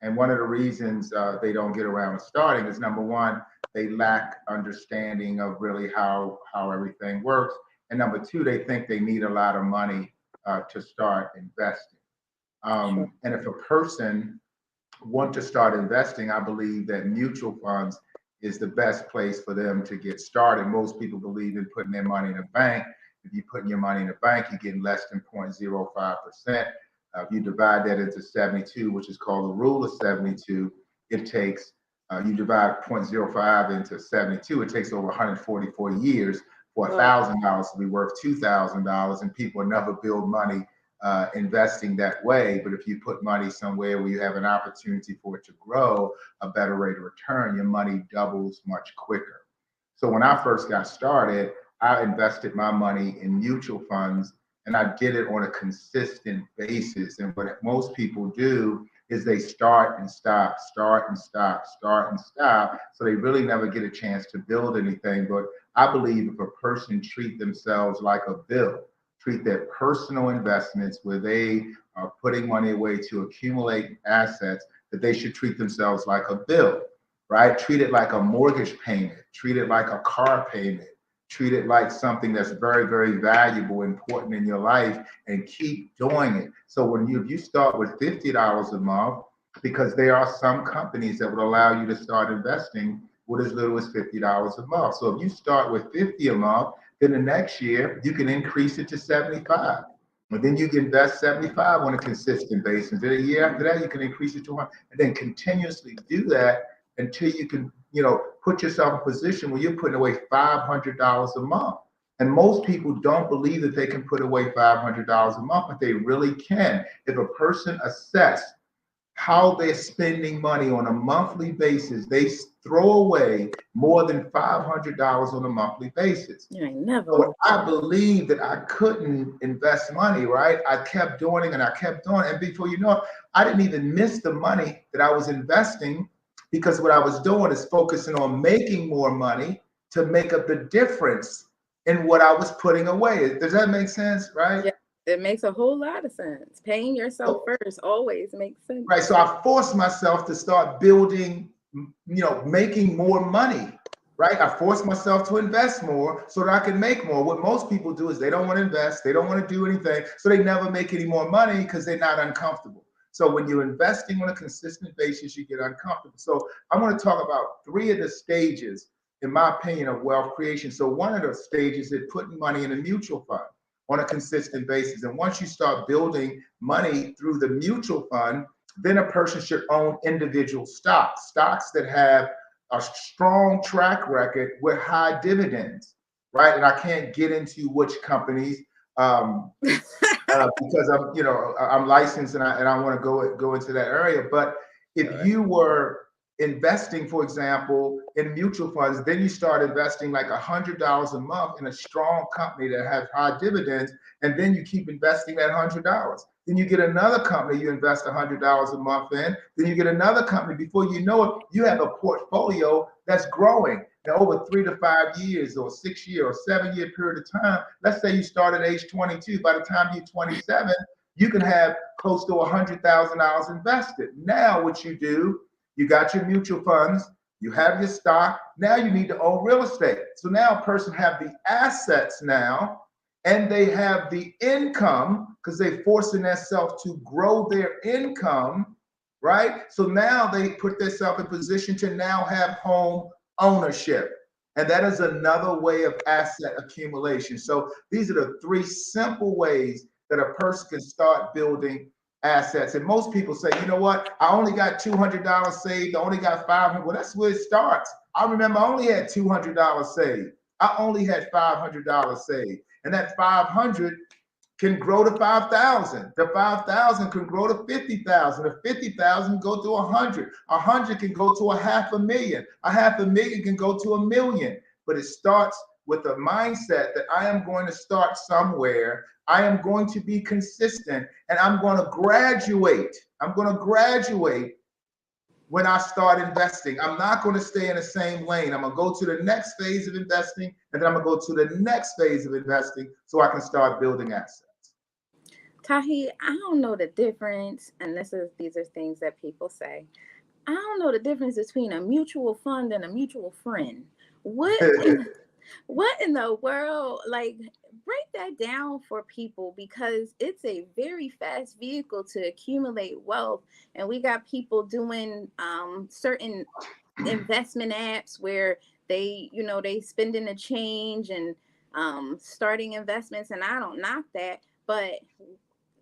And one of the reasons they don't get around to starting is number one, they lack understanding of really how everything works. And number two, they think they need a lot of money to start investing. Sure. And if a person want to start investing, I believe that mutual funds is the best place for them to get started. Most people believe in putting their money in a bank. If you're putting your money in a bank, you're getting less than 0.05%. If you divide that into 72, which is called the rule of 72, it takes, you divide 0.05 into 72, it takes over 144 years for Well, $1,000 to be worth $2,000, and people never build money investing that way. But if you put money somewhere where you have an opportunity for it to grow, a better rate of return, your money doubles much quicker. So when I first got started, I invested my money in mutual funds, and I did it on a consistent basis. And what most people do is they start and stop, start and stop, start and stop. So they really never get a chance to build anything. But I believe if a person treat themselves like a bill, treat their personal investments where they are putting money away to accumulate assets, that they should treat themselves like a bill, right? Treat it like a mortgage payment, treat it like a car payment, treat it like something that's very, very valuable, important in your life, and keep doing it. So if you start with $50 a month, because there are some companies that would allow you to start investing with as little as $50 a month. So if you start with 50 a month, then the next year you can increase it to 75. And then you can invest 75 on a consistent basis. Then a year after that, you can increase it to 100, and then continuously do that until you can, put yourself in a position where you're putting away $500 a month. And most people don't believe that they can put away $500 a month, but they really can. If a person assess how they're spending money on a monthly basis, they throw away more than $500 on a monthly basis. You ain't never. So I believe that I couldn't invest money, right? I kept doing it and I kept doing it. And before you know it, I didn't even miss the money that I was investing, because what I was doing is focusing on making more money to make up the difference in what I was putting away. Does that make sense, right? Yeah, it makes a whole lot of sense. Paying yourself first always makes sense. Right. So I forced myself to start building, making more money, right? I forced myself to invest more so that I can make more. What most people do is they don't want to invest, they don't want to do anything, so they never make any more money because they're not uncomfortable. So when you're investing on a consistent basis, you get uncomfortable. So I want to talk about 3 of the stages, in my opinion, of wealth creation. So one of the stages is putting money in a mutual fund on a consistent basis. And once you start building money through the mutual fund, then a person should own individual stocks that have a strong track record with high dividends, right? And I can't get into which companies because I'm licensed and I want to go into that area. But if you were investing, for example, in mutual funds, then you start investing like $100 a month in a strong company that has high dividends, and then you keep investing that $100. Then you get another company you invest $100 a month in, then you get another company. Before you know it, you have a portfolio that's growing. Now, over 3 to 5 years or 6 year or 7 year period of time, let's say you start at age 22, by the time you're 27, you can have close to $100,000 invested. Now what you do, you got your mutual funds, you have your stock, now you need to own real estate. So now a person have the assets now, and they have the income because they're forcing themselves to grow their income, right? So now they put themselves in position to now have home ownership. And that is another way of asset accumulation. So these are the 3 simple ways that a person can start building assets. And most people say, you know what? I only got $200 saved. I only got $500. Well, that's where it starts. I remember I only had $200 saved. I only had $500 saved. And that 500 can grow to 5,000. The 5,000 can grow to 50,000. The 50,000 go to 100. 100 can go to $500,000. $500,000 can go to $1 million. But it starts with a mindset that I am going to start somewhere. I am going to be consistent, and I'm going to graduate. I'm going to graduate when I start investing. I'm not going to stay in the same lane. I'm going to go to the next phase of investing, and then I'm going to go to the next phase of investing so I can start building assets. Tahi, I don't know the difference, and these are things that people say. I don't know the difference between a mutual fund and a mutual friend. What in the world? Like, break that down for people, because it's a very fast vehicle to accumulate wealth. And we got people doing certain investment apps where they spending a change and starting investments. And I don't knock that, but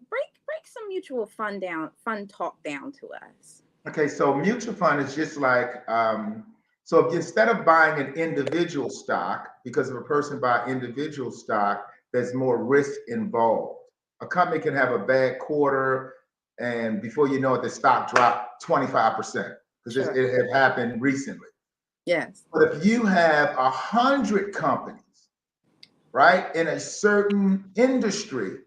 break some mutual fund talk down to us. Okay, so mutual fund is just like so if instead of buying an individual stock, because if a person buy individual stock, there's more risk involved. A company can have a bad quarter, and before you know it, the stock dropped 25% because Sure. it had happened recently. Yes. But if you have 100 companies, right, in a certain industry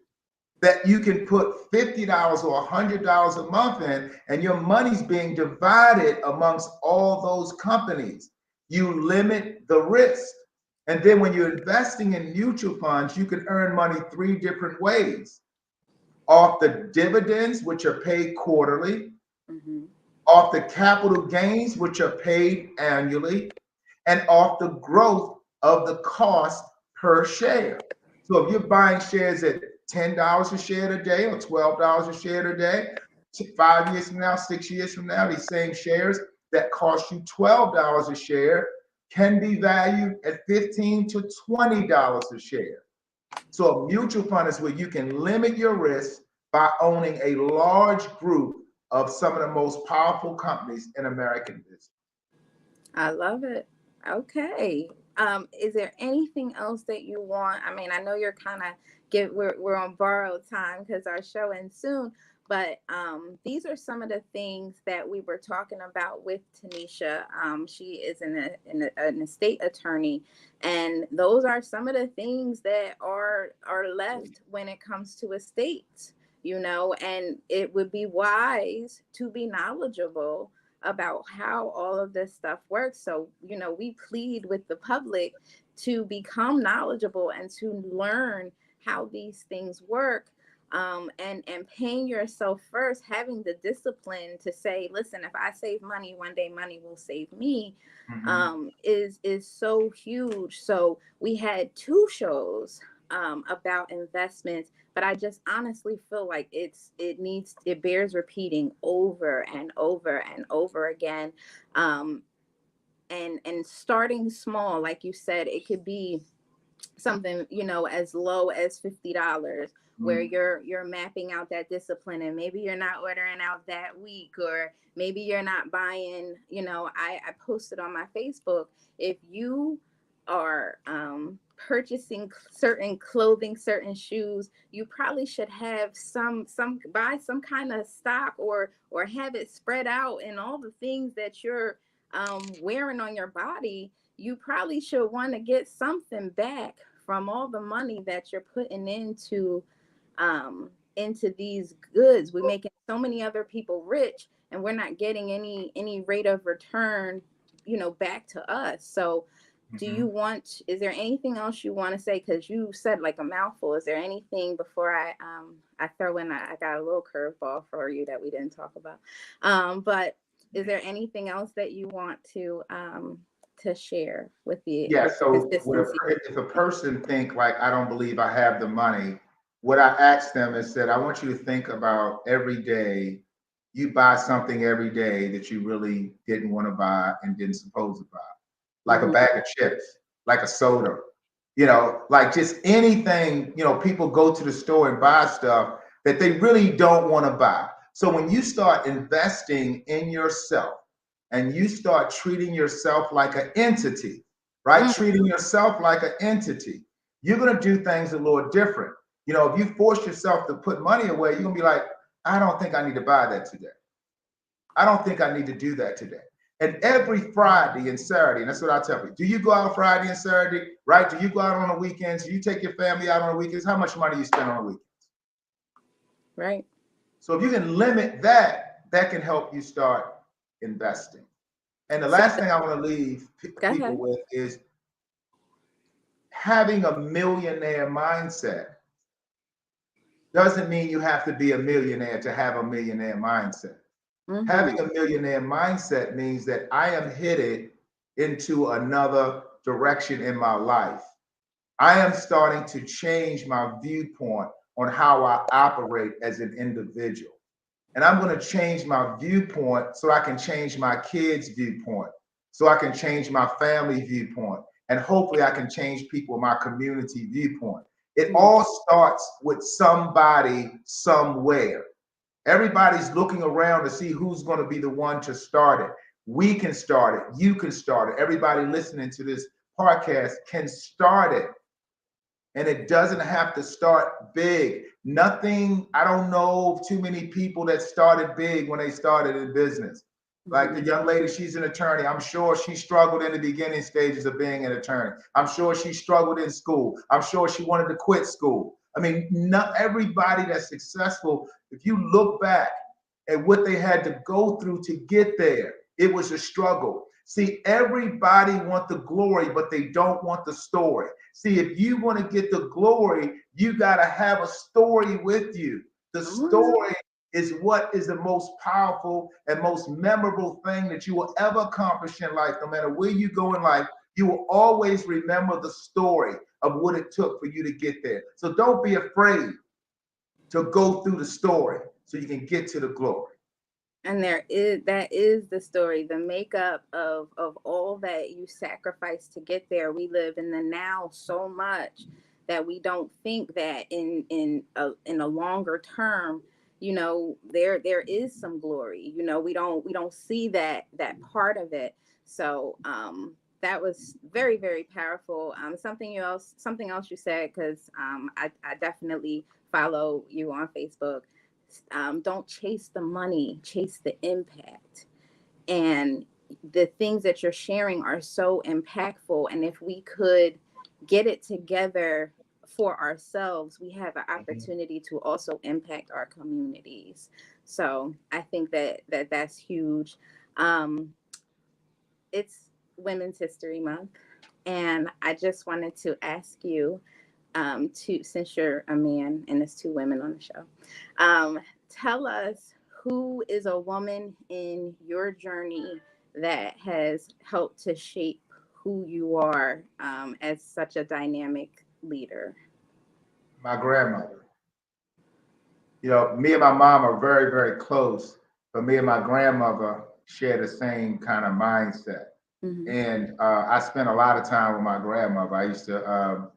that you can put $50 or $100 a month in, and your money's being divided amongst all those companies, you limit the risk. And then when you're investing in mutual funds, you can earn money 3 different ways: off the dividends, which are paid quarterly, Mm-hmm. off the capital gains, which are paid annually, and off the growth of the cost per share. So if you're buying shares at $10 a share today or $12 a share today, 5 years from now, 6 years from now, these same shares that cost you $12 a share can be valued at $15 to $20 a share. So a mutual fund is where you can limit your risk by owning a large group of some of the most powerful companies in American business. I love it. Okay. Is there anything else that you want? I mean, I know you're kind of we're on borrowed time because our show ends soon, but these are some of the things that we were talking about with Tanisha. She is an estate attorney, and those are some of the things that are left when it comes to estates, and it would be wise to be knowledgeable about how all of this stuff works. So, we plead with the public to become knowledgeable and to learn how these things work. And paying yourself first, having the discipline to say, listen, if I save money, one day money will save me, is so huge. So we had 2 shows about investments, but I just honestly feel like it bears repeating over and over and over again. And starting small, like you said, it could be something, as low as $50, where you're mapping out that discipline, and maybe you're not ordering out that week, or maybe you're not buying, I posted on my Facebook, if you are purchasing certain clothing, certain shoes, you probably should have buy some kind of stock, or have it spread out in all the things that you're wearing on your body. You probably should want to get something back from all the money that you're putting into these goods. We're making so many other people rich, and we're not getting any rate of return, back to us. So is there anything else you want to say? Because you said like a mouthful. Is there anything before I throw in, I got a little curveball for you that we didn't talk about. But is there anything else that you want to share with the So consistency? if a person think like, I don't believe I have the money, what I ask them is that I want you to think about every day you buy something every day that you really didn't want to buy and didn't suppose to buy, like a bag of chips, like a soda, like just anything. People go to the store and buy stuff that they really don't want to buy. So when you start investing in yourself and you start treating yourself like an entity, right? Treating yourself like an entity, you're going to do things a little different. If you force yourself to put money away, you're going to be like, I don't think I need to buy that today. I don't think I need to do that today. And every Friday and Saturday, and that's what I tell people, do you go out Friday and Saturday, right? Do you go out on the weekends? Do you take your family out on the weekends? How much money you spend on the weekends? Right. So if you can limit that, that can help you start investing. And the last thing I want to leave people with is having a millionaire mindset doesn't mean you have to be a millionaire to have a millionaire mindset. Having a millionaire mindset means that I am headed into another direction in my life. I am starting to change my viewpoint on how I operate as an individual. And I'm going to change my viewpoint so I can change my kids' viewpoint, so I can change my family viewpoint, and hopefully I can change people in my community viewpoint. It all starts with somebody somewhere. Everybody's looking around to see who's going to be the one to start it. We can start it. You can start it. Everybody listening to this podcast can start it. And it doesn't have to start big. Nothing, I don't know too many people that started big when they started in business. Like the young lady, she's an attorney. I'm sure she struggled in the beginning stages of being an attorney. I'm sure she struggled in school. I'm sure she wanted to quit school. I mean, not everybody that's successful, if you look back at what they had to go through to get there, it was a struggle. See, everybody wants the glory, but they don't want the story. See, if you want to get the glory, you got to have a story with you. The story is what is the most powerful and most memorable thing that you will ever accomplish in life. No matter where you go in life, you will always remember the story of what it took for you to get there. So don't be afraid to go through the story so you can get to the glory. And that is the story, the makeup of all that you sacrificed to get there. We live in the now so much that we don't think that in a longer term, there is some glory. We don't see that part of it. So that was very, very powerful. Something else you said, because I definitely follow you on Facebook. Don't chase the money, chase the impact. And the things that you're sharing are so impactful. And if we could get it together for ourselves, we have an opportunity to also impact our communities. So I think that's huge. It's Women's History Month. And I just wanted to ask you, since you're a man and there's two women on the show, tell us, who is a woman in your journey that has helped to shape who you are as such a dynamic leader? My grandmother. Me and my mom are very, very close, but me and my grandmother share the same kind of mindset. Mm-hmm. And I spent a lot of time with my grandmother. I used to,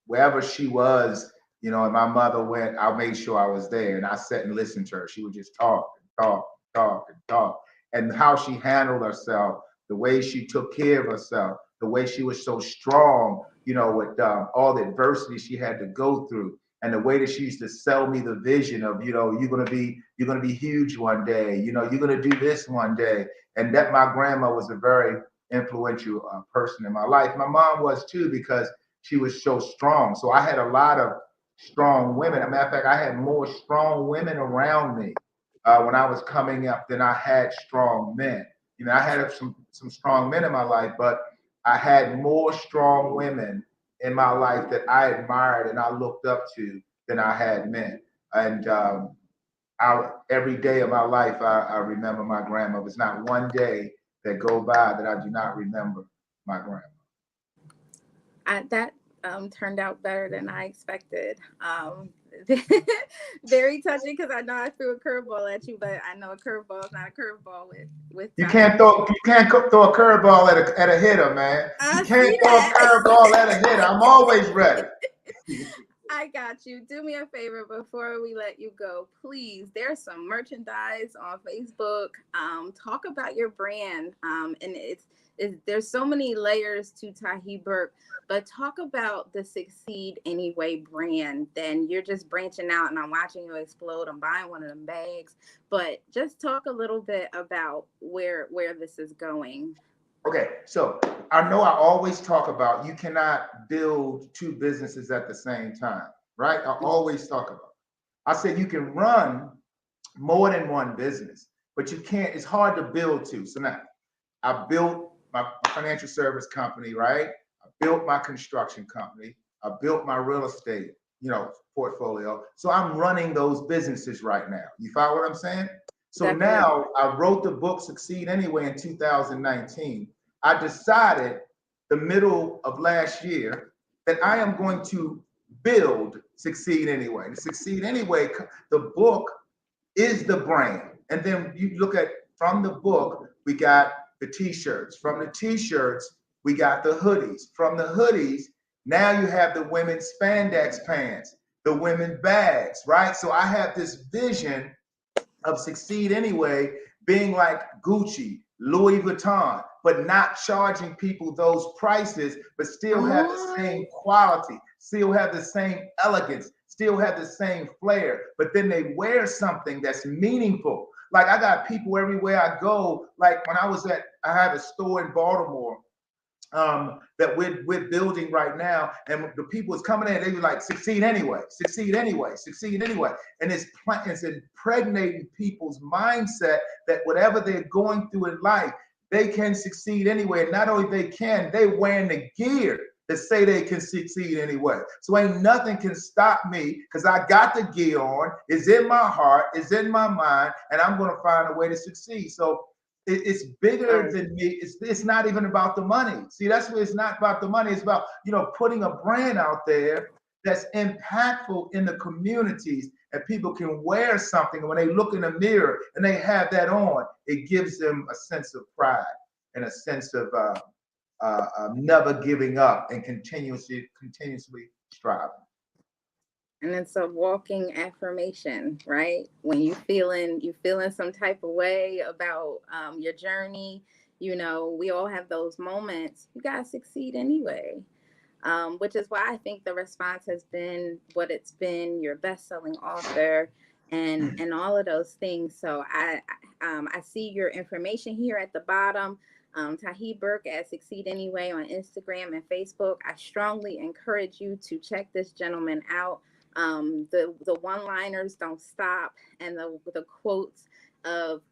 wherever she was, and my mother went, I made sure I was there, and I sat and listened to her. She would just talk and talk and talk and talk, and how she handled herself, the way she took care of herself, the way she was so strong, with all the adversity she had to go through, and the way that she used to sell me the vision of, you're gonna be huge one day, you're gonna do this one day, and that my grandma was a very influential person in my life. My mom was too, because she was so strong. So I had a lot of strong women. As a matter of fact, I had more strong women around me when I was coming up than I had strong men. I had some strong men in my life, but I had more strong women in my life that I admired and I looked up to than I had men. And every day of my life, I remember my grandmother. There's not one day that go by that I do not remember my grandma. That turned out better than I expected. Very touching, because I know I threw a curveball at you, but I know a curveball is not a curveball with. You can't throw a curveball at a hitter, man. You can't throw a curveball at a hitter. I'm always ready. I got you. Do me a favor before we let you go, please. There's some merchandise on Facebook. Talk about your brand. And there's so many layers to Tahi Burke, but talk about the Succeed Anyway brand. Then you're just branching out, and I'm watching you explode. I'm buying one of them bags, but just talk a little bit about where this is going. Okay, so I know I always talk about you cannot build two businesses at the same time, right? I always talk about. I said you can run more than one business, but you can't. It's hard to build two. So now, I built my financial service company, right? I built my construction company. I built my real estate, portfolio. So I'm running those businesses right now. You follow what I'm saying? So now I wrote the book Succeed Anyway in 2019. I decided the middle of last year that I am going to build Succeed Anyway. The Succeed Anyway, the book is the brand. And then you look at, from the book, we got the t-shirts. From the t-shirts, we got the hoodies. From the hoodies, now you have the women's spandex pants, the women's bags, right? So I have this vision of Succeed Anyway being like Gucci, Louis Vuitton, but not charging people those prices, but still have the same quality, still have the same elegance, still have the same flair, but then they wear something that's meaningful. Like I got people everywhere I go. Like when I have a store in Baltimore that we're building right now, and the people is coming in, they were like, succeed anyway, succeed anyway, succeed anyway. And it's impregnating people's mindset that whatever they're going through in life, they can succeed anyway. And not only they can, they wearing the gear that say they can succeed anyway. So ain't nothing can stop me because I got the gear on, it's in my heart, it's in my mind, and I'm going to find a way to succeed. So it's bigger than me. It's not even about the money. See, that's what it's not about the money. It's about, putting a brand out there that's impactful in the communities, and people can wear something. And when they look in the mirror and they have that on, it gives them a sense of pride and a sense of never giving up and continuously striving. And it's a walking affirmation, right? When you feeling some type of way about your journey, we all have those moments. You gotta succeed anyway, which is why I think the response has been what it's been. You're a best-selling author, and all of those things. So I see your information here at the bottom. Tahi Burke at Succeed Anyway on Instagram and Facebook. I strongly encourage you to check this gentleman out. The one-liners don't stop, and the quotes of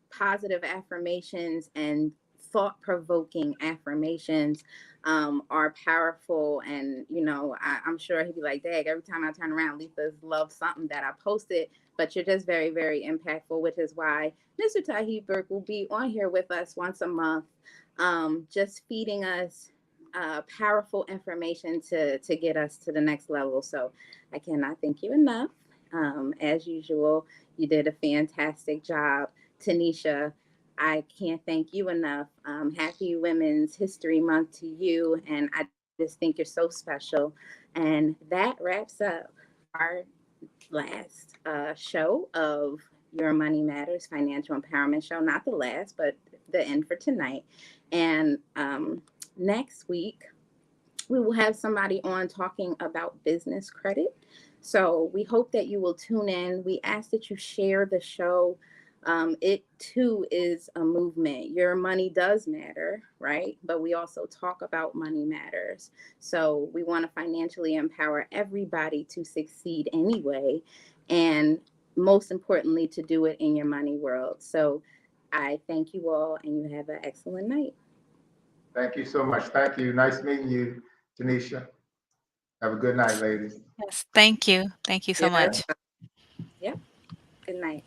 positive affirmations and thought-provoking affirmations are powerful. And I'm sure he'd be like, Dag, every time I turn around, Letha's loves something that I posted. But you're just very, very impactful, which is why Mr. Tahi Burke will be on here with us once a month, just feeding us powerful information to get us to the next level. So I cannot thank you enough. As usual, you did a fantastic job. Tanisha, I can't thank you enough. Happy Women's History Month to you. And I just think you're so special. And that wraps up our last show of Your Money Matters Financial Empowerment Show. Not the last, but the end for tonight. And next week, we will have somebody on talking about business credit. So we hope that you will tune in. We ask that you share the show. It too is a movement. Your money does matter, right? But we also talk about money matters. So we want to financially empower everybody to succeed anyway. And most importantly, to do it in your money world. So I thank you all, and you have an excellent night. Thank you so much. Thank you. Nice meeting you, Tanisha. Have a good night, ladies. Yes, thank you. Thank you so much. Yep. Good night.